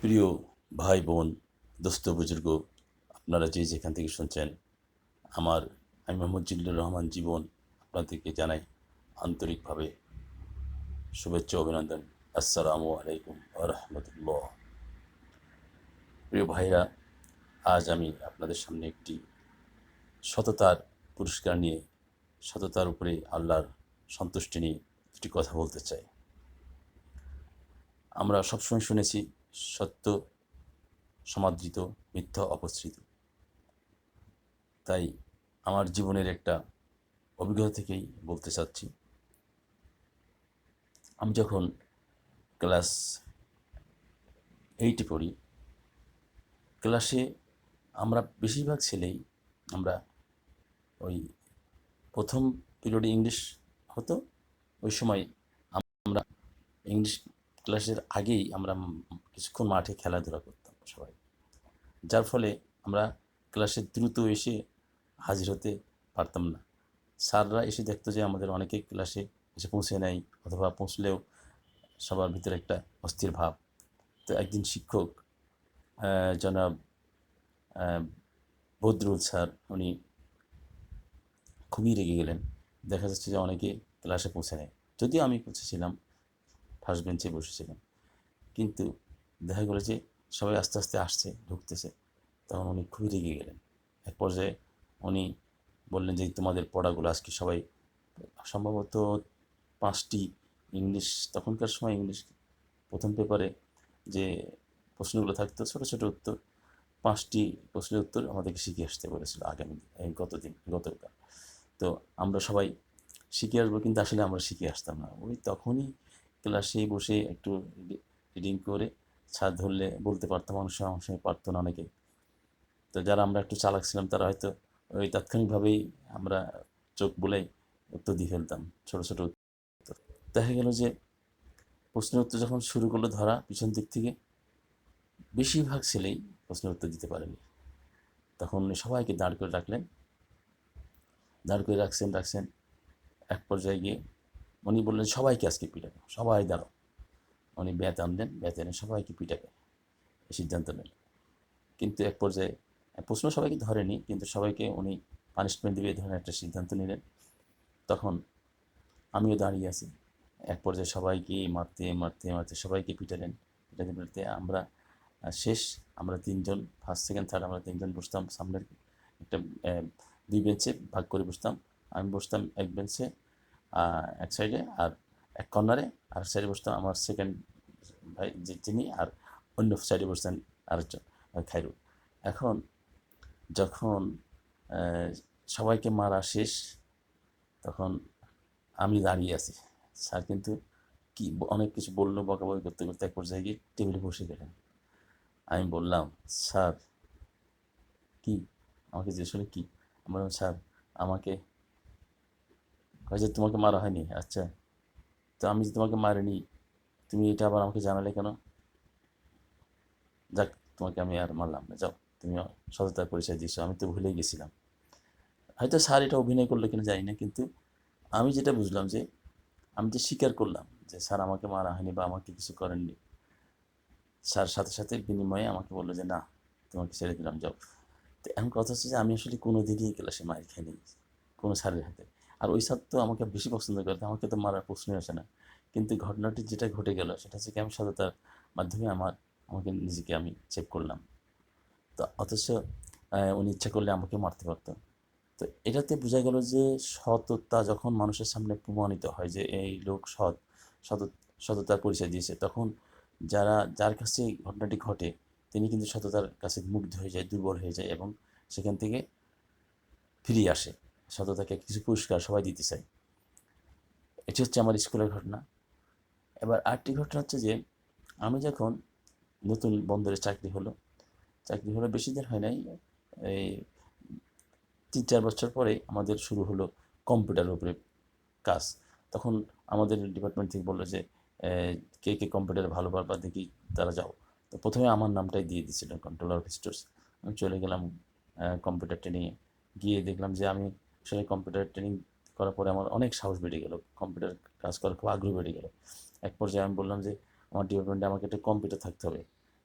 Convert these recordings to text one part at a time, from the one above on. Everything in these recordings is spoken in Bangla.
প্রিয় ভাই বোন, দোস্ত বুজুর্গ, আপনারা যে যেখান থেকে শুনছেন, আমি মোহাম্মদ জিল্লুর রহমান জীবন আপনাদেরকে জানাই আন্তরিকভাবে শুভেচ্ছা অভিনন্দন। আসসালামু আলাইকুম রহমতুল্লাহ। প্রিয় ভাইরা, আজ আমি আপনাদের সামনে একটি সততার পুরস্কার নিয়ে, সততার উপরে আল্লাহর সন্তুষ্টি নিয়ে একটি কথা বলতে চাই। আমরা সবসময় শুনেছি সত্য সমাদৃত, মিথ্যা অপসৃত। তাই আমার জীবনের একটা অভিজ্ঞতা থেকেই বলতে চাচ্ছি। আমি যখন ক্লাস 8-এ পড়ি, ক্লাসে আমরা বেশিরভাগ ছেলেই আমরা ওই প্রথম পিরিয়ডে ইংলিশ হতো। ওই সময় আমরা ইংলিশ ক্লাসের আগেই আমরা কিছুক্ষণ মাঠে খেলাধুলা করতাম সবাই, যার ফলে আমরা ক্লাসে দ্রুত এসে হাজির হতে পারতাম না। স্যাররা এসে দেখতো যে আমাদের অনেকে ক্লাসে এসে পৌঁছে নেয়, অথবা পৌঁছলেও সবার ভিতরে একটা অস্থির ভাব। তো একদিন শিক্ষক জনাব বদরুল স্যার, উনি খুবই রেগে গেলেন। দেখা যাচ্ছে যে অনেকে ক্লাসে পৌঁছে নেয়, যদিও আমি পৌঁছেছিলাম, ফার্স্ট বেঞ্চে বসেছিলাম, কিন্তু দেখা গেলো যে সবাই আস্তে আস্তে আসছে, ঢুকতেছে। তখন উনি খুবই রেগে গেলেন। এক পর্যায়ে উনি বললেন যে তোমাদের পড়াগুলো আজকে সবাই, সম্ভবত 5টি ইংলিশ, তখনকার সময় ইংলিশ প্রথম পেপারে যে প্রশ্নগুলো থাকতো ছোটো ছোটো উত্তর, 5টি প্রশ্নের উত্তর আমাদেরকে শিখে আসতে বলেছিল আগামী গতকাল। তো আমরা সবাই শিখে আসবো, কিন্তু আসলে আমরা শিখে আসতাম না। ওই তখনই ক্লাসে বসে একটু রিডিং করে স্যার ধরলে বলতে পারতাম, অনেক সময় পারতো না অনেকে। তো যারা আমরা একটু চালাক ছিলাম তারা হয়তো ওই তাৎক্ষণিকভাবেই আমরা চোখ বুলাই উত্তর দিয়ে ফেলতাম, ছোটো ছোটো উত্তর। দেখা গেল যে প্রশ্নের উত্তর যখন শুরু করলো ধরা পিছন দিক থেকে, বেশিরভাগ ছেলেই প্রশ্নের উত্তর দিতে পারেনি। তখন উনি সবাইকে দাঁড় করে রাখলেন, দাঁড় করে রাখছেন। এক পর্যায়ে গিয়ে উনি বললেন সবাইকে আজকে পিটাবো, সবাই দাঁড়াও। উনি ব্যাত আনলেন, ব্যাত এনে সবাইকে পিটাবে এই সিদ্ধান্ত নেন। কিন্তু এক পর্যায়ে প্রশ্ন সবাইকে ধরেনি, কিন্তু সবাইকে উনি পানিশমেন্ট দেবে এই ধরনের একটা সিদ্ধান্ত নিলেন। তখন আমিও দাঁড়িয়ে আছি। এক পর্যায়ে সবাইকে মারতে মারতে মারতে সবাইকে পিটালেন। পিটাতে পিটাতে আমরা শেষ। আমরা তিনজন, ফার্স্ট সেকেন্ড থার্ড, আমরা তিনজন বসতাম সামনের একটা 2 বেঞ্চে ভাগ করে বসতাম। আমি বসতাম এক বেঞ্চে এক সাইডে, আর এক কর্নারে। আর সাইডে বসতাম আমার সেকেন্ড ভাই যে যিনি, আর অন্য সাইডে বসতেন আরেকজন, খাইরুল। এখন যখন সবাইকে মারা শেষ, তখন আমি দাঁড়িয়ে আছি। স্যার কিন্তু কি অনেক কিছু বললো, বকাবকি করতে করতে এক পর্যায়ে গিয়ে টেবিলে বসে গেলেন। আমি বললাম, স্যার কি? আমাকে জিজ্ঞেস করলেন কি? আমি বললাম, স্যার আমাকে হয়েছে, তোমাকে মারা হয়নি? আচ্ছা, তো আমি যে তোমাকে মারিনি, তুমি এটা আবার আমাকে জানালে কেন? যাক, তোমাকে আমি আর মারলাম না, যাও, তুমি সততার পরিচয় দিয়েছো, আমি তো ভুলেই গেছিলাম। হয়তো স্যার এটা অভিনয় করলো কিনা জানি না, কিন্তু আমি যেটা বুঝলাম যে আমি যে স্বীকার করলাম যে স্যার আমাকে মারা হয়নি বা আমাকে কিছু করেননি, স্যার সাথে সাথে বিনিময়ে আমাকে বললো যে না, তোমাকে ছেড়ে দিলাম, যাও। তো এখন কথা হচ্ছে যে আমি আসলে কোনো দিনই ক্লাসে মার খাইনি কোনো স্যারের হাতে। আর ওই স্যার তো আমাকে বেশি পছন্দ করতো, আমাকে তো মারার প্রশ্নই আসে না। কিন্তু ঘটনাটি যেটা ঘটে গেল সেটা হচ্ছে কি, আমি সততার মাধ্যমে আমাকে নিজেকে আমি চেক করলাম। তো অথচ উনি ইচ্ছা করলে আমাকে মারতে পারতো। তো এটাতে বোঝা গেল যে সততা যখন মানুষের সামনে প্রমাণিত হয় যে এই লোক সত সততার পরিচয় দিয়েছে, তখন যার কাছে এই ঘটনাটি ঘটে তিনি কিন্তু সততার কাছে মুগ্ধ হয়ে যায়, দুর্বল হয়ে যায়, এবং সেখান থেকে ফিরিয়ে আসে। সততাকে কিছু পুরস্কার সবাই দিতে চায়। এটি হচ্ছে আমার স্কুলের ঘটনা। এবার আরেকটি ঘটনা হচ্ছে যে আমি যখন নতুন বন্দরে চাকরি হলো বেশি দিন হয় নাই, এই 3-4 বছর পরে আমাদের শুরু হলো কম্পিউটারের উপরে কাজ। তখন আমাদের ডিপার্টমেন্ট থেকে বললো যে কে কে কম্পিউটারে ভালো পারবা দেখি, তারা যাও। তো প্রথমে আমার নামটাই দিয়ে দিয়েছিল, কন্ট্রোলার অফ স্টোরস। আমি চলে গেলাম কম্পিউটার ট্রেনিংয়ে। গিয়ে দেখলাম যে আমি আসলে কম্পিউটার ট্রেনিং করার পরে আমার অনেক সাহস বেড়ে গেল, কম্পিউটার কাজ করার খুব আগ্রহ বেড়ে গেল। এক পর্যায়ে আমি বললাম যে আমার ডিপার্টমেন্টে আমাকে একটা কম্পিউটার থাকতে হবে।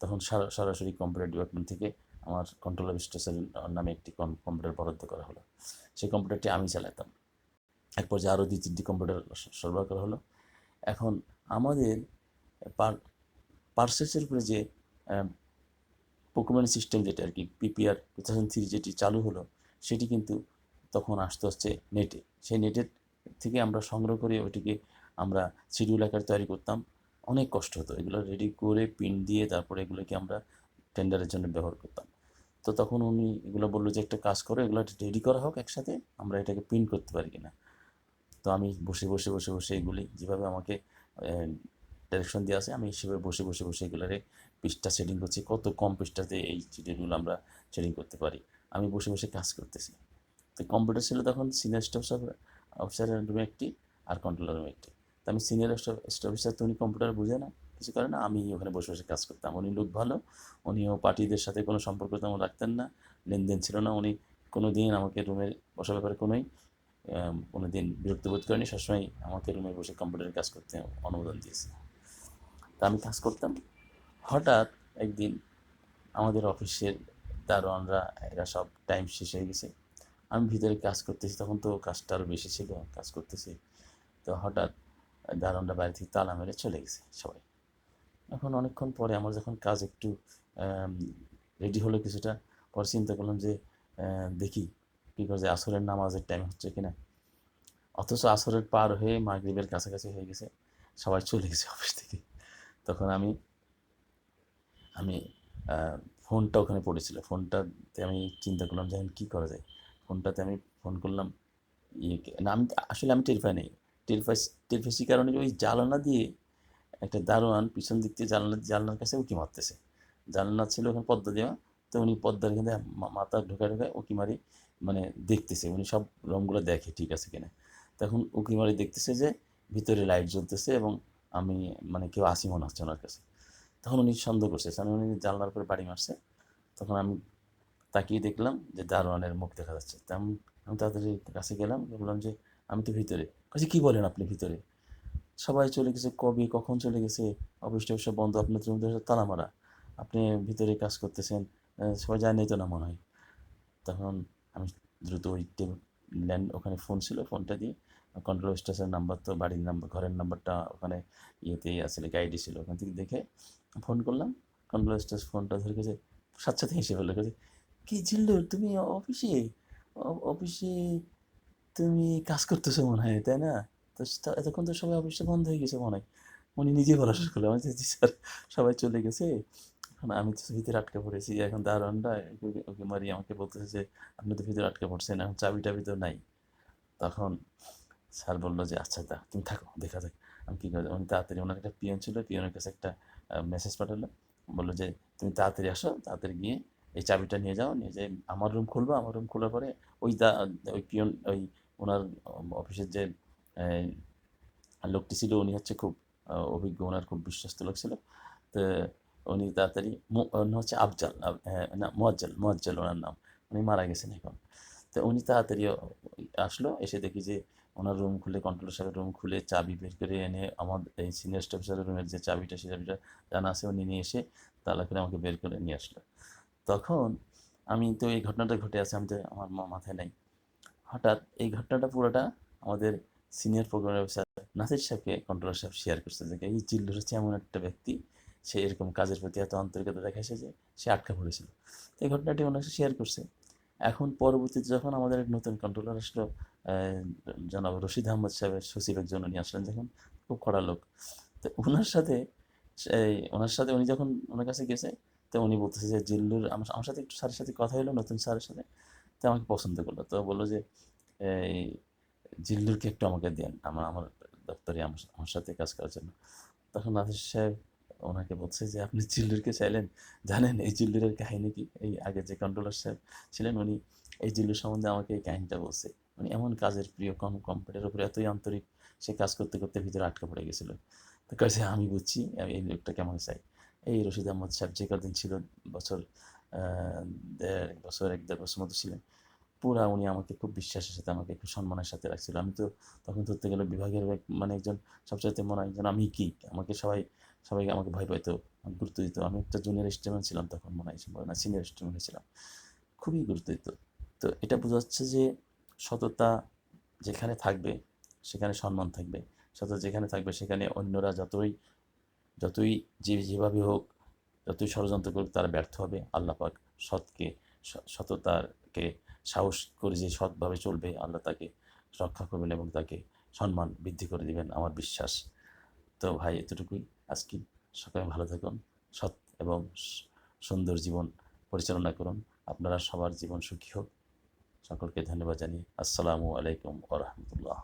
তখন সরাসরি কম্পিউটার ডিপার্টমেন্ট থেকে আমার কন্ট্রোল অফ স্টেশন নামে একটি কম্পিউটার বরাদ্দ করা হলো। সেই কম্পিউটারটি আমি চালাতাম। এক পর্যায়ে আরও 2-3টি কম্পিউটার সরবরাহ করা হলো। এখন আমাদের পার্সেসের উপরে যে প্রকুরমেন্ট সিস্টেম, যেটা আর কি পিপিআর 2003 যেটি চালু হলো, সেটি কিন্তু তখন আসতে আসতে নেটে, সেই নেটের থেকে আমরা সংগ্রহ করে ওইটিকে আমরা শিডিউল আকারে তৈরি করতাম। অনেক কষ্ট হতো এগুলো রেডি করে প্রিন্ট দিয়ে, তারপরে এগুলোকে আমরা টেন্ডারের জন্য ব্যবহার করতাম। তো তখন উনি এগুলো বললো যে একটা কাজ করো, এগুলো রেডি করা হোক একসাথে, আমরা এটাকে প্রিন্ট করতে পারি কিনা। তো আমি বসে বসে বসে বসে এগুলি যেভাবে আমাকে ডাইরেকশন দেওয়া আছে, আমি সেভাবে বসে বসে বসে এগুলারে পৃষ্ঠা সেটিং করছি, কত কম পৃষ্ঠাতে এই চিঠিগুলো আমরা সেটিং করতে পারি। আমি বসে বসে কাজ করতেছি। তো কম্পিউটার ছিল তখন সিনিয়র স্টাফ অফিসারের রুমে একটি, আর কন্ট্রোলার রুমে একটি। তো আমি সিনিয়র স্টাফ অফিসার, তো উনি কম্পিউটার বুঝে না, কিছু করে না, আমি ওখানে বসে বসে কাজ করতাম। উনি লোক ভালো, উনিও পার্টিদের সাথে কোনো সম্পর্ক তেমন রাখতেন না, লেনদেন ছিল না। উনি কোনো দিন আমাকে রুমে বসার ব্যাপারে কোনো দিন বিরক্ত বোধ করেনি, সবসময় আমাকে রুমে বসে কম্পিউটারে কাজ করতে অনুমোদন দিয়েছে। তা আমি কাজ করতাম। হঠাৎ একদিন আমাদের অফিসের দারোয়ানরা এরা সব টাইম শেষ হয়ে গেছে, আমি ভিতরে কাজ করতেছি, তখন তো কাজটা আরও বেশি ছিল, কাজ করতেছি। তো হঠাৎ দারোয়ানরা বাইরে থেকে তালা মেরে চলে গেছে সবাই। এখন অনেকক্ষণ পরে আমার যখন কাজ একটু রেডি হলো কিছুটা, পরে চিন্তা করলাম যে দেখি কী করে, যে আসরের নামাজের টাইম হচ্ছে কিনা। অথচ আসরের পার হয়ে মাগরিবের কাছাকাছি হয়ে গেছে, সবাই চলে গেছে অফিস থেকে। তখন আমি আমি ফোনটা ওখানে পড়েছিল, ফোনটাতে আমি চিন্তা করলাম যে এখন কী করা যায়। ফোনটাতে আমি ফোন করলাম ইয়েকে, না আমি আসলে আমি টের পাই নাই, টের পেয়েছি কারণে ওই জানালা দিয়ে একটা দারোয়ান পিছন দিক থেকে জানলার কাছে উঁকি মারতেছে। জানলা ছিল ওখানে পর্দা দেওয়া, তো উনি পর্দার এখানে মাথা ঢোকায় ঢোকায় উঁকি মারি, মানে দেখতেছে, উনি সব রঙগুলো দেখে ঠিক আছে কিনা। তখন উঁকি মারি দেখতেছে যে ভিতরে লাইট জ্বলতেছে এবং আমি মানে কেউ আসি মনে হচ্ছে ওনার কাছে। তখন উনি সন্দেহ করছে, কারণ উনি জানলার উপরে বাড়ি মারছে। তখন আমি তাকিয়ে দেখলাম যে দারোয়ানের মুখ দেখা যাচ্ছে। তা আমি তাড়াতাড়ি কাছে গেলাম, বললাম যে আমি তো ভিতরে। কাছে কী বলেন আপনি ভিতরে? সবাই চলে গেছে, কবে কখন চলে গেছে, অফিস টফিস সব বন্ধ, আপনার রুম তালা মারা, আপনি ভিতরে কাজ করতেছেন, সবাই জানেই তো না মনে হয়। তখন আমি দ্রুত ওই ওখানে ফোন ছিল, ফোনটা দিয়ে কন্ট্রোল স্টেশনের নাম্বার, তো বাড়ির নাম্বার, ঘরের নাম্বারটা ওখানে ইয়েতেই আসলে গাইডে ছিল, ওখান থেকে দেখে ফোন করলাম। কন্ট্রোল স্টেশন ফোনটা ধরে গেছে, সাথে সাথে হেসে ফেলে গেছে, কি জিল্লুর তুমি অফিসে, অফিসে তুমি কাজ করতেছো মনে হয়, তাই না? তো এতক্ষণ তো সবাই অফিসটা বন্ধ হয়ে গেছে মনে হয়। উনি নিজেই বলা শুরু করলো, আমি জি স্যার, সবাই চলে গেছে, এখন আমি তো ভিতরে আটকে পড়েছি। এখন দারোয়ানটা ওকে মারি আমাকে বলতেছে যে আপনি তো ভিতরে আটকে পড়ছেন, এখন চাবি টাবি তো নাই। তখন স্যার বললো যে আচ্ছা তুমি থাকো, দেখা যাক আমি কী করে। উনি তাড়াতাড়ি, ওনার একটা পিয়ন ছিল, পিয়নের কাছে একটা মেসেজ পাঠালো, বললো যে তুমি তাড়াতাড়ি আসো, তাড়াতাড়ি গিয়ে এই চাবিটা নিয়ে যাও, নিয়ে যাই আমার রুম খুলবো, আমার রুম খোলার পরে ওই পিয়ন, ওই ওনার অফিসের যে লোকটি ছিল, উনি হচ্ছে খুব অভিজ্ঞ, ওনার খুব বিশ্বস্ত লোক ছিল। তো উনি তাড়াতাড়ি, উনি হচ্ছে আফজাল, না মোয়াজ্জল ওনার নাম, উনি মারা গেছেন এখন। তো উনি তাড়াতাড়ি আসলো, এসে দেখি যে ওনার রুম খুলে, কন্ট্রোলার সাহেবের রুম খুলে চাবি বের করে এনে, আমার এই সিনিয়র স্টাফ অফিসারের রুমের যে চাবিটা, সেই চাবিটা জানা আছে, উনি নিয়ে এসে তালা করে আমাকে বের করে নিয়ে আসলো। তখন আমি তো, এই ঘটনাটা ঘটে আছে, আমি তো, আমার মাথায় নাই। হঠাৎ এই ঘটনাটা পুরোটা আমাদের সিনিয়র প্রোগ্রাম অফিসার নাসির সাহেবকে কন্ট্রোলার সাহেব শেয়ার করছে, যে এই জিল্লুর হচ্ছে এমন একটা ব্যক্তি, সে এরকম কাজের প্রতি এত আন্তরিকতা দেখাইছে যে সে আটকা পড়েছিল। তো এই ঘটনাটি ওনার সাথে শেয়ার করছে। এখন পরবর্তীতে যখন আমাদের এক নতুন কন্ট্রোলার আসলো, জনাব রশিদ আহমদ সাহেবের সচিব একজন উনি আসলেন, যখন খুব কড়া লোক, তো ওনার সাথে উনি যখন ওনার কাছে গেছে, তো উনি বলতেছে যে জিল্লুর, আমার সাথে একটু স্যারের সাথে কথা হলো, নতুন স্যারের সাথে, তো আমাকে পছন্দ করলো। তো বললো যে এই জিল্লুরকে একটু আমাকে দেন, আমার দপ্তরে আমার সাথে কাজ করার জন্য। তখন নাজির সাহেব ওনাকে বলছে যে আপনি জিল্লুরকে চাইলেন, জানেন এই জিল্লুরের কাহিনী কি? এই আগে যে কন্ট্রোলার সাহেব ছিলেন, উনি এই জিল্লুর সম্বন্ধে আমাকে এই কাহিনীটা বলছে। উনি এমন কাজের প্রিয়, কম্পিউটারের উপরে এতই আন্তরিক, সে কাজ করতে করতে ভিতরে আটকে পড়ে গেছিলো। তো কাছে আমি বুঝছি আমি এই লোকটা কেমন চাই। এই রশিদ আহমদ সাহেব যে কদিন ছিল, বছর 1.5 বছর মতো ছিলেন, পুরা উনি আমাকে খুব বিশ্বাসের সাথে, আমাকে খুব সম্মানের সাথে রাখছিল। আমি তো তখন ধরতে গেলে বিভাগের মানে একজন, সবচাইতে মনে হয় একজন, আমি কি, আমাকে সবাই সবাইকে আমাকে ভয় পাইতো, গুরুত্ব দিত। আমি একটা জুনিয়র স্টুডেন্ট ছিলাম তখন, মনে হয় না সিনিয়র স্টুডেন্ট ছিলাম, খুবই গুরুত্ব দিত। তো এটা বোঝা যাচ্ছে যে সততা যেখানে থাকবে সেখানে সম্মান থাকবে, সততা যেখানে থাকবে সেখানে অন্যরা যতই যেভাবে হোক, যতই ষড়যন্ত্র করুক তারা ব্যর্থ হবে। আল্লাহ পাক সৎকে, সততাকে সাহস করে যে সৎভাবে চলবে, আল্লাহ তাকে রক্ষা করবেন এবং তাকে সম্মান বৃদ্ধি করে দিবেন, আমার বিশ্বাস। তো ভাই এতটুকুই আজকে। সকালে ভালো থাকুন, সৎ এবং সুন্দর জীবন পরিচালনা করুন, আপনারা সবার জীবন সুখী হোক। সকলকে ধন্যবাদ জানিয়ে আসসালামু আলাইকুম ওয়া রাহমাতুল্লাহ।